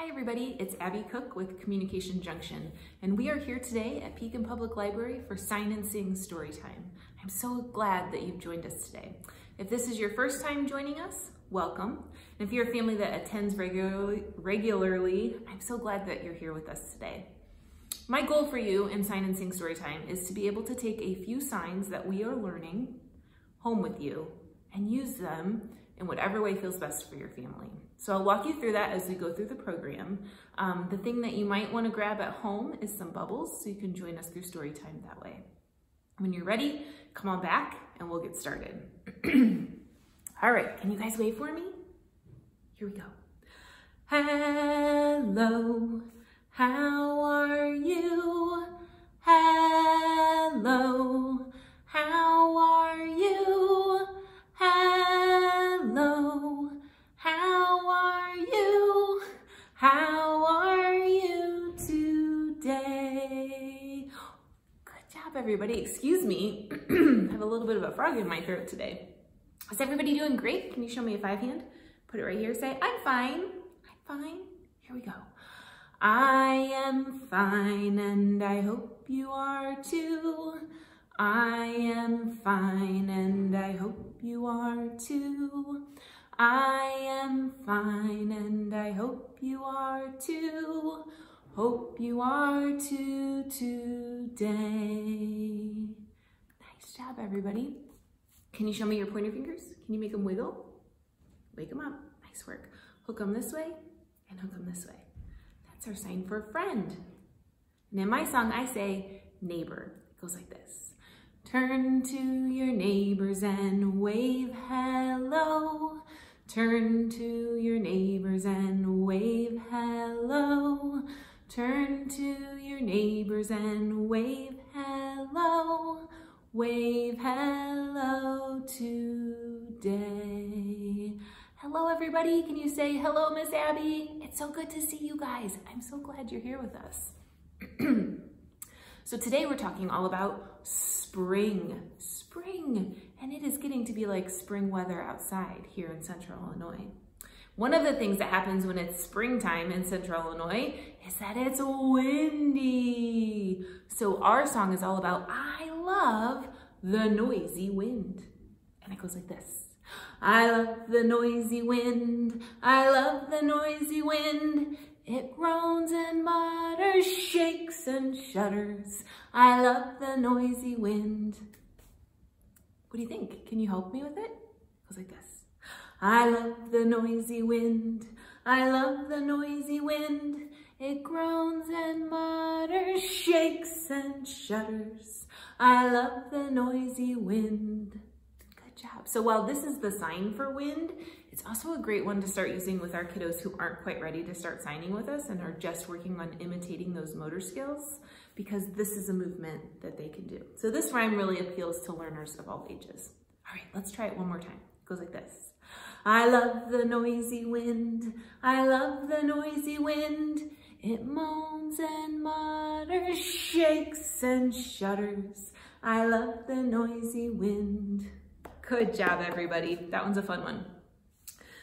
Hi everybody, it's Abby Cook with Communication Junction, and we are here today at Pekin Public Library for Sign and Sing Storytime. I'm so glad that you've joined us today. If this is your first time joining us, welcome. And if you're a family that attends regularly, I'm so glad that you're here with us today. My goal for you in Sign and Sing Storytime is to be able to take a few signs that we are learning home with you and use them in whatever way feels best for your family. So I'll walk you through that as we go through the program. The thing that you might want to grab at home is some bubbles so you can join us through story time that way. When you're ready, come on back and we'll get started. All right, can you guys wave for me? Here we go. Hello, how are you? Hello, how are you? Hello, how are you? How are you today? Good job, everybody. Excuse me, I have a little bit of a frog in my throat today. Is everybody doing great? Can you show me a 5-hand? Put it right here, say, I'm fine, I'm fine. Here we go. I am fine and I hope you are too. I am fine and I hope you are too. I am fine and I hope you are too. Hope you are too today. Nice job, everybody. Can you show me your pointer fingers? Can you make them wiggle? Wake them up. Nice work. Hook them this way and hook them this way. That's our sign for friend. And in my song, I say neighbor. It goes like this. Turn to your neighbors and wave hello. Turn to your neighbors and wave hello. Turn to your neighbors and wave hello. Wave hello today. Hello everybody, can you say hello Miss Abby? It's so good to see you guys. I'm so glad you're here with us. So today we're talking all about spring, and it is getting to be like spring weather outside here in Central Illinois. One of the things that happens when it's springtime in Central Illinois is that it's windy. So our song is all about, I love the noisy wind. And it goes like this. I love the noisy wind. I love the noisy wind. It groans and mutters, shakes and shudders. I love the noisy wind. What do you think? Can you help me with it? It goes like this. I love the noisy wind. I love the noisy wind. It groans and mutters, shakes and shudders. I love the noisy wind. Good job. So while this is the sign for wind, it's also a great one to start using with our kiddos who aren't quite ready to start signing with us and are just working on imitating those motor skills, because this is a movement that they can do. So this rhyme really appeals to learners of all ages. All right, let's try it one more time. It goes like this. I love the noisy wind. I love the noisy wind. It moans and mutters, shakes and shudders. I love the noisy wind. Good job, everybody. That one's a fun one.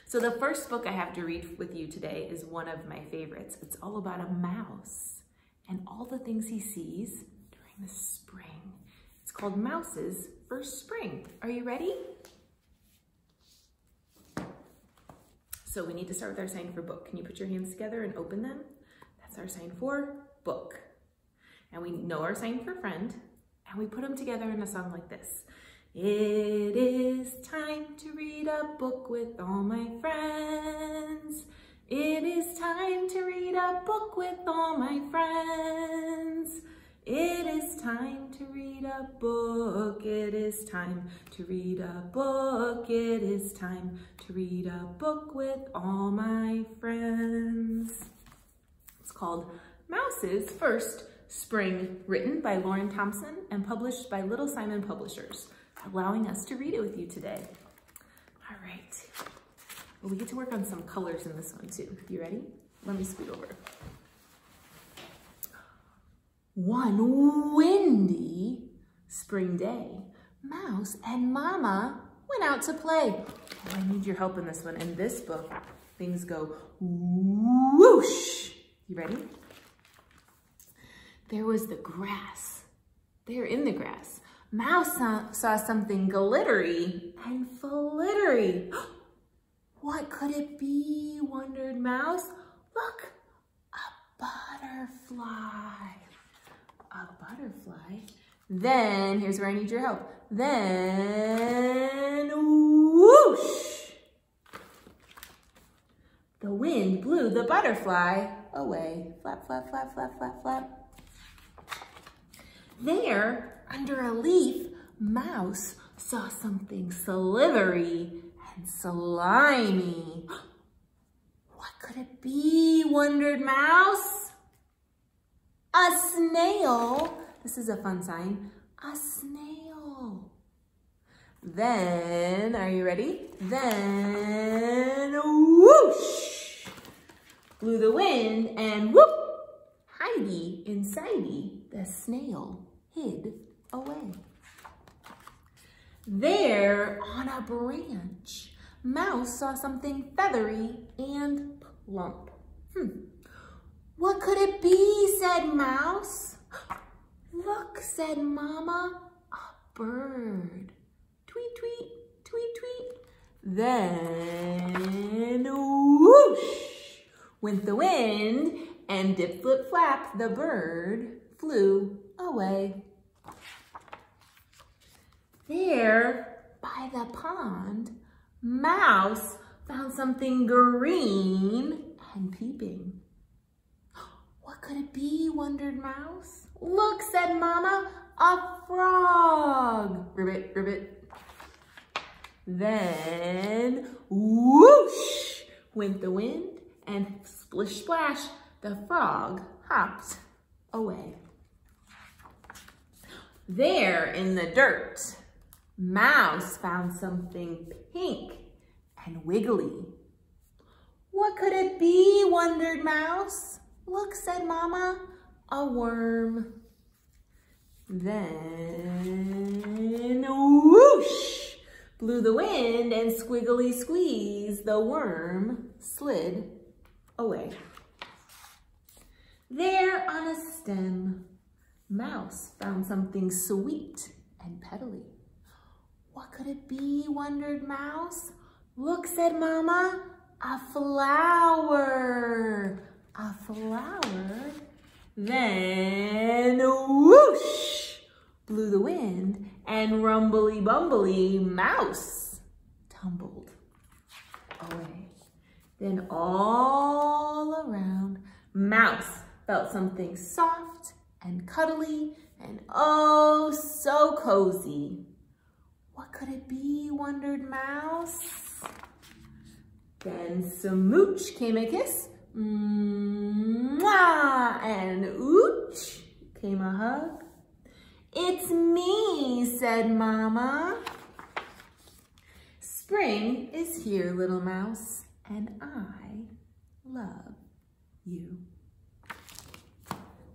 So the first book I have to read with you today is one of my favorites. It's all about a mouse and all the things he sees during the spring. It's called Mouse's First Spring. Are you ready? So we need to start with our sign for book. Can you put your hands together and open them? That's our sign for book. And we know our sign for friend, and we put them together in a song like this. It is time to read a book with all my friends. It is time to read a book with all my friends. It is time to read a book. It is time to read a book. It is time to read a book with all my friends. It's called Mouse's First Spring, written by Lauren Thompson and published by Little Simon Publishers, allowing us to read it with you today. All right. Well, we get to work on some colors in this one too. You ready? Let me scoot over. One windy spring day, Mouse and Mama went out to play. Oh, I need your help in this one. In this book, things go whoosh. You ready? There was the grass. There in the grass. Mouse saw something glittery and flittery. What could it be, wondered Mouse? Look, a butterfly. A butterfly. Then, here's where I need your help. Then, whoosh! The wind blew the butterfly away. Flap, flap, flap, flap, flap, flap. There, under a leaf, Mouse saw something slithery and slimy. What could it be, wondered Mouse? A snail. This is a fun sign. A snail. Then, are you ready? Then, whoosh! Blew the wind and whoop! Hidey insidey, the snail hid away. There, on a branch, Mouse saw something feathery and plump. What could it be, said Mouse. Look, said Mama, a bird. Tweet, tweet, tweet, tweet. Then, whoosh, went the wind, and dip, flip, flap, the bird flew away. There, by the pond, Mouse found something green and peeping. What could it be, wondered Mouse? Look, said Mama, a frog. Ribbit, ribbit. Then, whoosh, went the wind, and splish, splash, the frog hopped away. There in the dirt, Mouse found something pink and wiggly. What could it be, wondered Mouse? Look, said Mama, a worm. Then, whoosh, blew the wind and squiggly squeeze, the worm slid away. There on a stem, Mouse found something sweet and petally. What could it be, wondered Mouse? Look, said Mama, a flower. A flower. Then, whoosh, blew the wind, and rumbly bumbly, Mouse tumbled away. Then all around, Mouse felt something soft and cuddly and oh so cozy. What could it be, wondered Mouse? Then smooch came a kiss, mwah, and ooch came a hug. It's me, said Mama. Spring is here, little mouse, and I love you.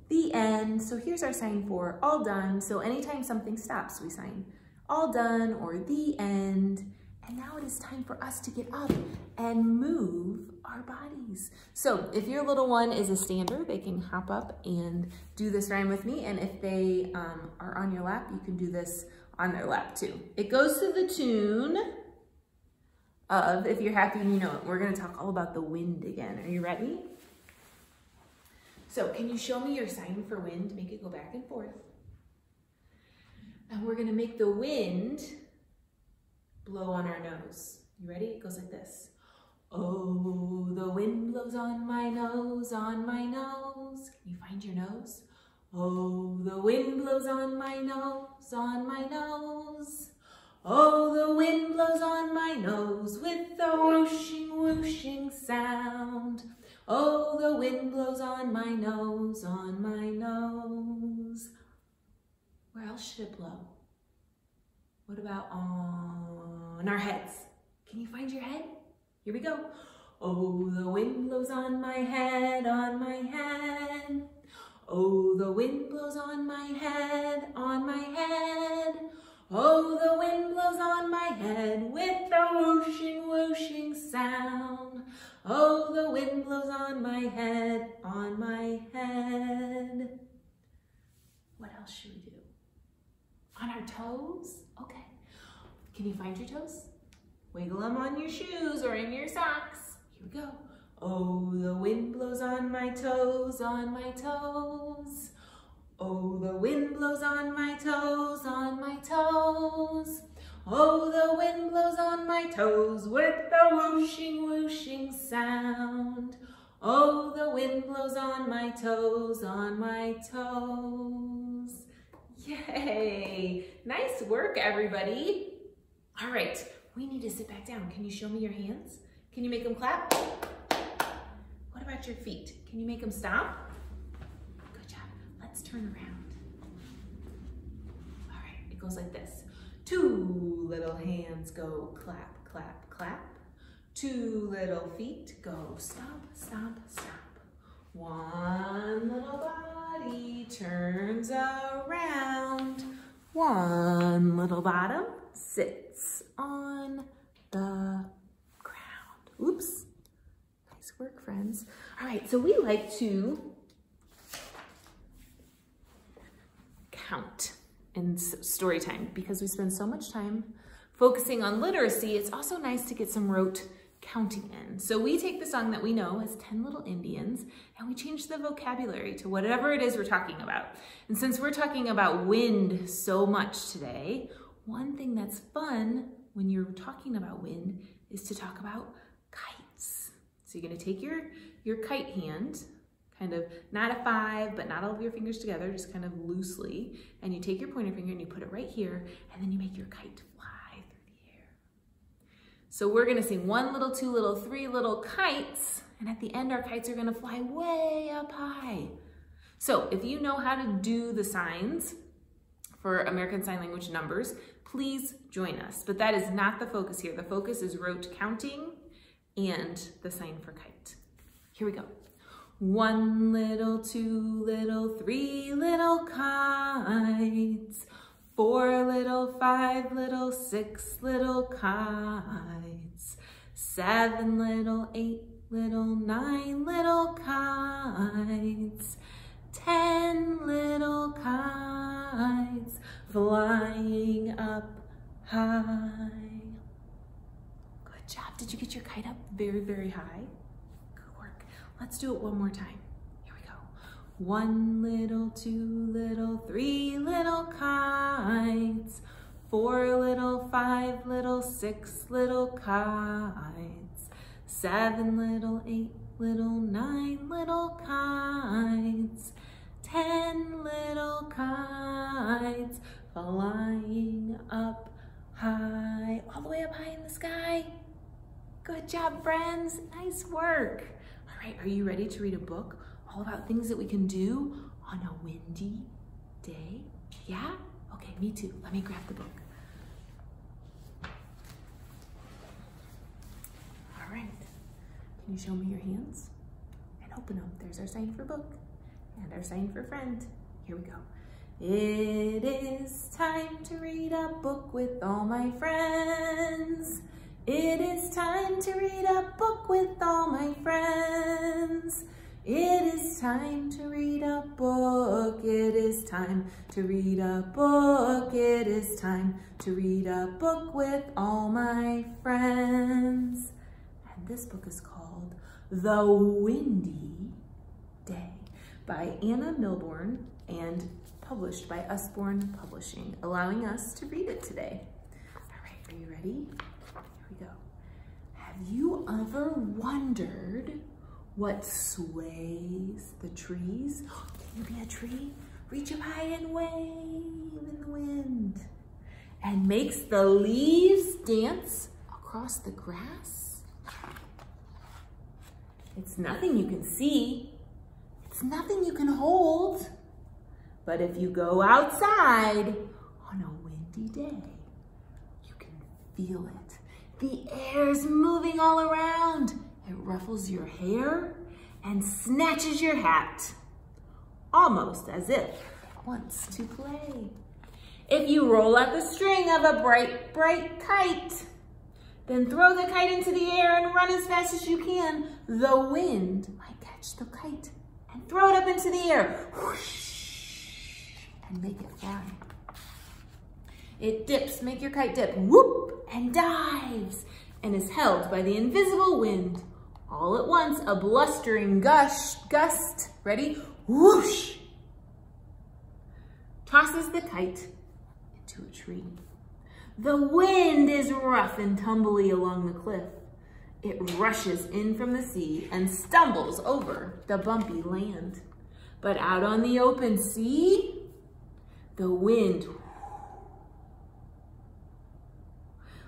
The end. So here's our sign for all done. So anytime something stops, we sign all done or the end. And now it is time for us to get up and move our bodies. So if your little one is a stander, they can hop up and do this rhyme with me. And if they are on your lap, you can do this on their lap too. It goes to the tune of, if you're happy and you know it, we're gonna talk all about the wind again. Are you ready? So can you show me your sign for wind? Make it go back and forth. And we're gonna make the wind blow on our nose. You ready? It goes like this. Oh, the wind blows on my nose, on my nose. Can you find your nose? Oh, the wind blows on my nose, on my nose. Oh, the wind blows on my nose with a whooshing, whooshing sound. Oh, the wind blows on my nose, on my nose. Where else should it blow? What about on our heads? Can you find your head? Here we go. Oh, the wind blows on my head, on my head. Oh, the wind blows on my head, on my head. Oh, the wind blows on my head with a whooshing, whooshing sound. Oh, the wind blows on my head, on my head. What else should we do? On our toes? Okay. Can you find your toes? Wiggle them on your shoes or in your socks. Here we go. Oh, the wind blows on my toes, on my toes. Oh, the wind blows on my toes, on my toes. Oh, the wind blows on my toes with the whooshing, whooshing sound. Oh, the wind blows on my toes, on my toes. Yay! Nice work, everybody. All right, we need to sit back down. Can you show me your hands? Can you make them clap? What about your feet? Can you make them stop? Good job. Let's turn around. All right, it goes like this. Two little hands go clap, clap, clap. Two little feet go stomp, stomp, stomp. One little body turns around. One little bottom sits on the ground. Oops. Nice work, friends. All right, so we like to count in story time because we spend so much time focusing on literacy. It's also nice to get some rote counting in. So we take the song that we know as 10 Little Indians and we change the vocabulary to whatever it is we're talking about. And since we're talking about wind so much today, one thing that's fun when you're talking about wind is to talk about kites. So you're gonna take your kite hand, kind of not a 5, but not all of your fingers together, just kind of loosely, and you take your pointer finger and you put it right here, and then you make your kite fly through the air. So we're gonna sing 1 little, 2 little, 3 little kites, and at the end our kites are gonna fly way up high. So if you know how to do the signs for American Sign Language numbers, please join us. But that is not the focus here. The focus is rote counting and the sign for kite. Here we go. 1 little, 2 little, 3 little kites. 4 little, 5 little, 6 little kites. 7 little, 8 little, 9 little kites. 10 little kites flying up high. Good job. Did you get your kite up very, very high? Good work. Let's do it one more time. Here we go. 1 little, 2 little, 3 little kites. 4 little, 5 little, 6 little kites. 7 little, 8 little, 9 little kites. 10 little kites flying up high, all the way up high in the sky. Good job, friends. Nice work. All right, are you ready to read a book all about things that we can do on a windy day? Yeah? Okay, me too. Let me grab the book. All right. Can you show me your hands? And open them. There's our sign for book and our sign for friend. Here we go. It is time to read a book with all my friends. It is time to read a book with all my friends. It is time to read a book. It is time to read a book. It is time to read a book with all my friends. And this book is called The Windy Day by Anna Milbourne and published by Usborne Publishing, allowing us to read it today. All right, are you ready? Here we go. Have you ever wondered what sways the trees? Can you be a tree? Reach up high and wave in the wind. And makes the leaves dance across the grass? It's nothing you can see. It's nothing you can hold. But if you go outside on a windy day, you can feel it. The air's moving all around. It ruffles your hair and snatches your hat, almost as if it wants to play. If you roll out the string of a bright, bright kite, Then throw the kite into the air and run as fast as you can. The wind might catch the kite and throw it up into the air. Whoosh, and make it fly. It dips, make your kite dip, whoop, and dives, and is held by the invisible wind. All at once, a blustering gust, ready? Whoosh, tosses the kite into a tree. The wind is rough and tumbly along the cliff. It rushes in from the sea and stumbles over the bumpy land. But out on the open sea, the wind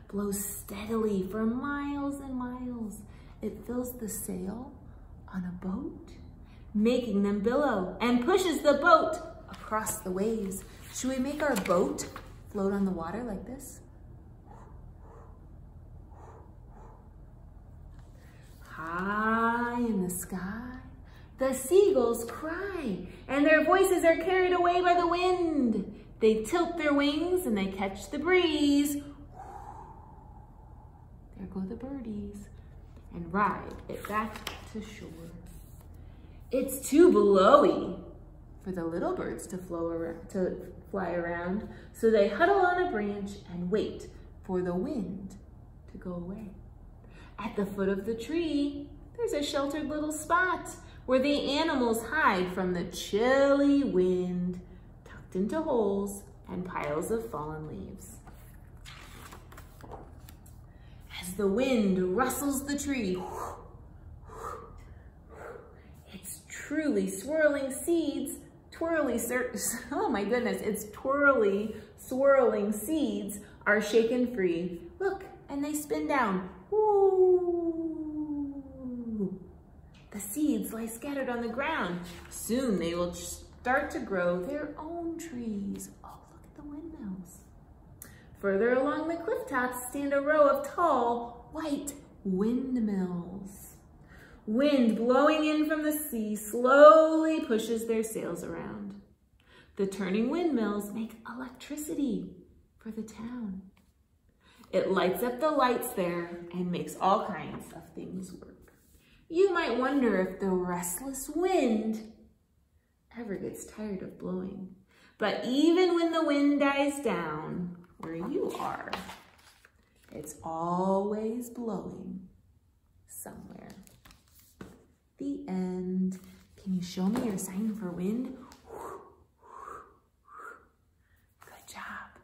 blows steadily for miles and miles. It fills the sail on a boat, making them billow, and pushes the boat across the waves. Should we make our boat float on the water like this? High in the sky, the seagulls cry, and their voices are carried away by the wind. They tilt their wings and they catch the breeze. There go the birdies, and ride it back to shore. It's too blowy for the little birds to fly around, so they huddle on a branch and wait for the wind to go away. At the foot of the tree, there's a sheltered little spot where the animals hide from the chilly wind, tucked into holes and piles of fallen leaves. As the wind rustles the tree, its truly swirling seeds, twirly swirling seeds are shaken free. Look, and they spin down. Ooh. The seeds lie scattered on the ground. Soon they will start to grow their own trees. Oh, look at the windmills. Further along the cliff tops stand a row of tall, white windmills. Wind blowing in from the sea slowly pushes their sails around. The turning windmills make electricity for the town. It lights up the lights there and makes all kinds of things work. You might wonder if the restless wind ever gets tired of blowing. But even when the wind dies down where you are, it's always blowing somewhere. The end. Can you show me your sign for wind? Good job.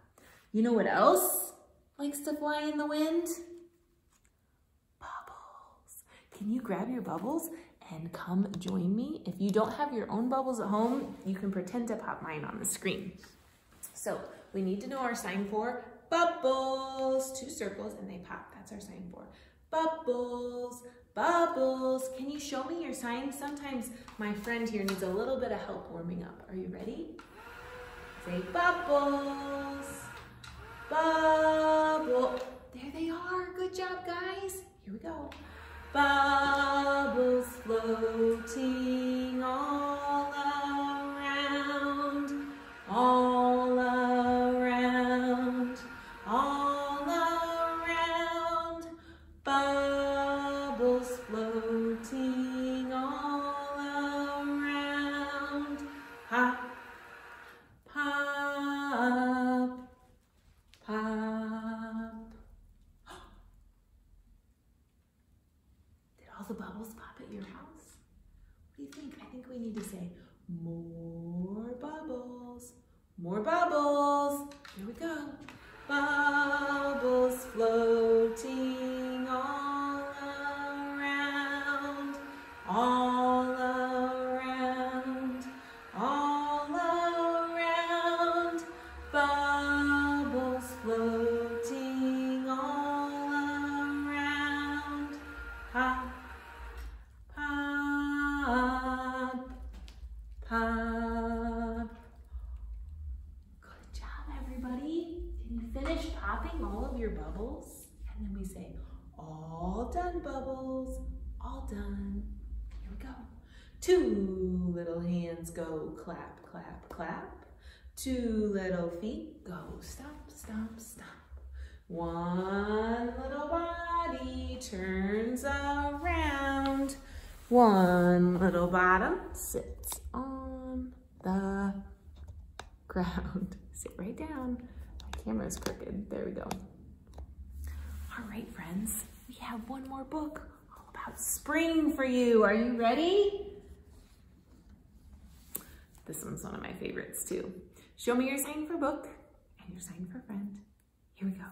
You know what else likes to fly in the wind? Bubbles. Can you grab your bubbles and come join me? If you don't have your own bubbles at home, you can pretend to pop mine on the screen. So we need to know our sign for bubbles. 2 circles and they pop. That's our sign for bubbles. Bubbles. Can you show me your sign? Sometimes my friend here needs a little bit of help warming up. Are you ready? Say bubbles. Bubble. There they are. Good job, guys. Here we go. Bubbles floating all around, all around, all around. Bubbles floating all around. Pop, pop, pop. Did all the bubbles pop at your house? What do you think? I think we need to say more bubbles. More bubbles. Here we go. Bubbles floating all around, all around, all around. Bubbles floating all around. Pop, pop, pop. Good job, everybody. Can you finish popping all of your bubbles? And then we say, all done, bubbles, all done. Here we go. 2 little hands go clap, clap, clap. 2 little feet go stomp, stomp, stomp. One little body turns around. One little bottom sits on the ground. Sit right down. My camera's crooked. There we go. All right, friends. We have one more book all about spring for you. Are you ready? This one's one of my favorites too. Show me your sign for book and your sign for friend. Here we go.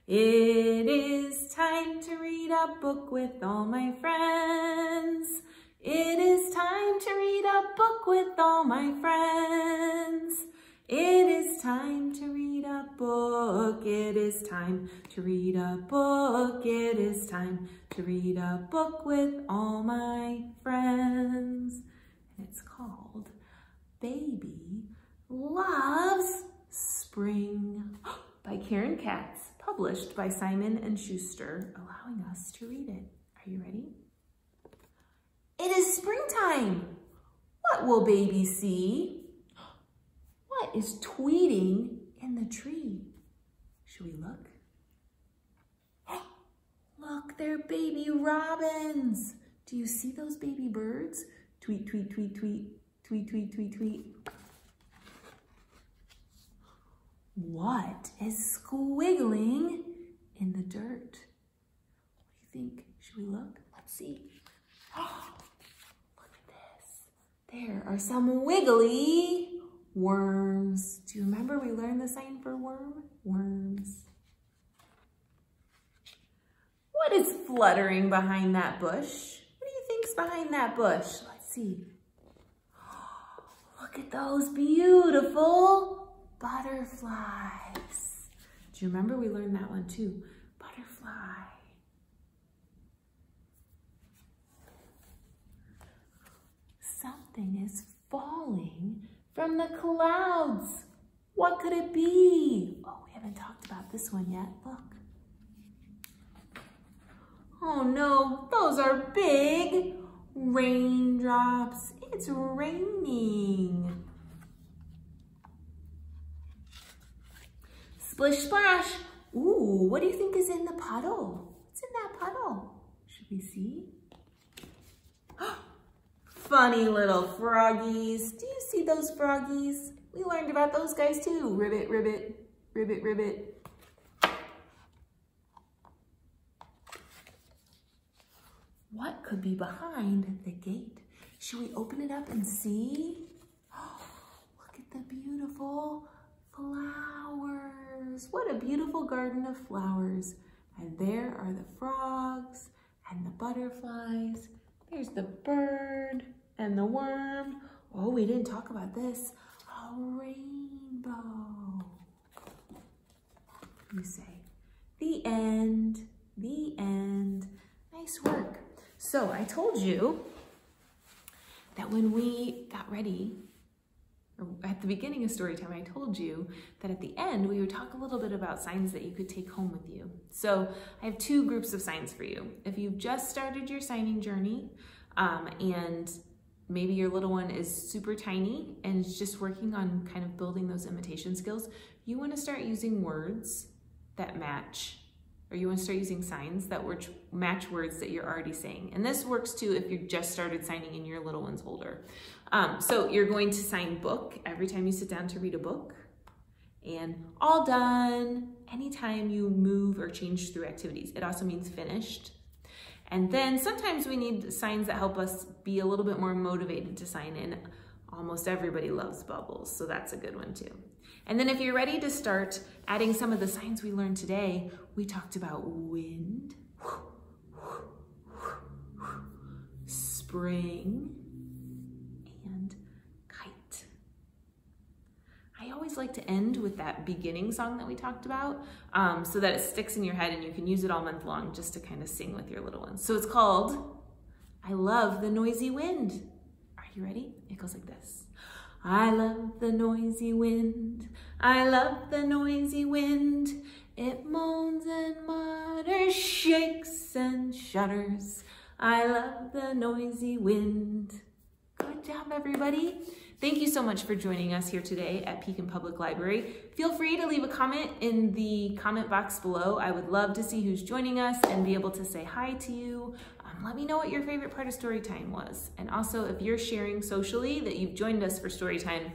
It is time to read a book with all my friends. It is time to read a book with all my friends. It is time to read a book. It is time to read a book. It is time to read a book with all my friends. And it's called Baby Loves Spring by Karen Katz, published by Simon & Schuster, allowing us to read it. Are you ready? It is springtime. What will baby see? What is tweeting in the tree? Should we look? Look, they're baby robins. Do you see those baby birds? Tweet, tweet, tweet, tweet, tweet, tweet, tweet, tweet. What is squiggling in the dirt? What do you think? Should we look? Let's see. Oh, look at this. There are some wiggly worms. Do you remember we learned the sign for worm? Worms. What is fluttering behind that bush? What do you think's behind that bush? Let's see. Oh, look at those beautiful butterflies. Do you remember we learned that one too? Butterfly. Something is falling from the clouds. What could it be? Oh, we haven't talked about this one yet. Look. Oh no, those are big raindrops. It's raining. Splish splash. Ooh, what do you think is in the puddle? What's in that puddle? Should we see? Funny little froggies. Do you see those froggies? We learned about those guys too. Ribbit, ribbit, ribbit, ribbit. What could be behind the gate? Should we open it up and see? Oh, look at the beautiful flowers. What a beautiful garden of flowers. And there are the frogs and the butterflies. There's the bird and the worm. Oh, we didn't talk about this. A rainbow. You say, the end, the end. Nice work. So I told you that when we got ready, or at the beginning of Storytime, I told you that at the end, we would talk a little bit about signs that you could take home with you. So I have two groups of signs for you. If you've just started your signing journey, and maybe your little one is super tiny and is just working on kind of building those imitation skills, you want to start using words that match, or you want to start using signs that match words that you're already saying. And this works too if you just started signing and your little one's older. So you're going to sign book every time you sit down to read a book, and all done anytime you move or change through activities. It also means finished. And then sometimes we need signs that help us be a little bit more motivated to sign in. Almost everybody loves bubbles, so that's a good one too. And then if you're ready to start adding some of the signs we learned today, we talked about wind, spring, and kite. I always like to end with that beginning song that we talked about, so that it sticks in your head and you can use it all month long just to kind of sing with your little ones. So it's called, I Love the Noisy Wind. Are you ready? It goes like this. I love the noisy wind. I love the noisy wind. It moans and mutters, shakes and shudders. I love the noisy wind. Good job, everybody. Thank you so much for joining us here today at Pekin Public Library. Feel free to leave a comment in the comment box below. I would love to see who's joining us and be able to say hi to you. Let me know what your favorite part of Storytime was. And also, if you're sharing socially that you've joined us for Storytime,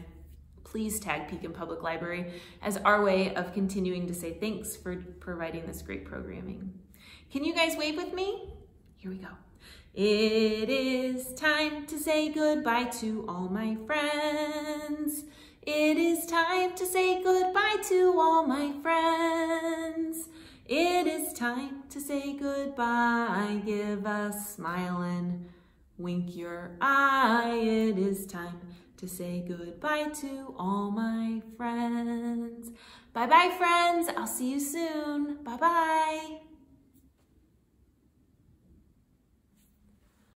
please tag Pekin Public Library as our way of continuing to say thanks for providing this great programming. Can you guys wave with me? Here we go. It is time to say goodbye to all my friends. It is time to say goodbye to all my friends. It is time to say goodbye. Give a smile and wink your eye. It is time to say goodbye to all my friends. Bye-bye, friends. I'll see you soon. Bye-bye.